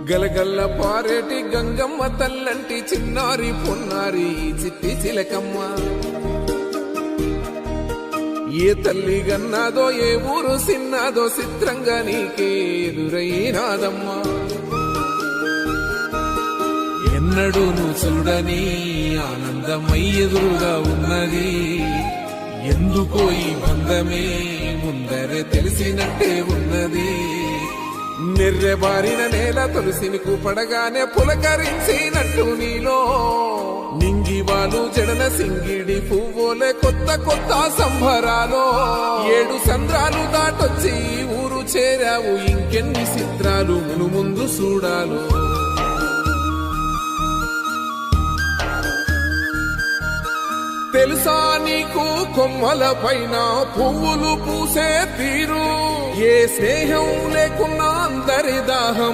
గలగల్ల పారేటి గంగమ్మ తల్లంటి చిన్నారి పొన్నారి చిట్టి చిలకమ్మ. ఏ తల్లి గన్నాదో ఏ ఊరు సిన్నాదో చిత్రంగా నీకే ఎదురైనాదమ్మా. ఎన్నడూ నువ్వు చూడని ఆనందమై ఎదురుగా ఉన్నది. ఎందుకో ఈ బంధమే ముందరే తెలిసినట్టే ఉన్నది. నెర్రెబారిన నేల తులసిని కూపడగానే పులకరించినట్టు నీలో నింగివాలు జడన సింగిడి పువ్వులే కొత్త కొత్త సంబరాలో. 7 సంద్రాలు దాటొచ్చి ఊరు చేరావు, ఇంకెన్ని చిత్రాలు మును ముందు చూడాలు. తెలుసా నీకు కొమ్మల పైన పువ్వులు పూసే తీరు. ఏ స్నేహం లేకున్నా అందరి దాహం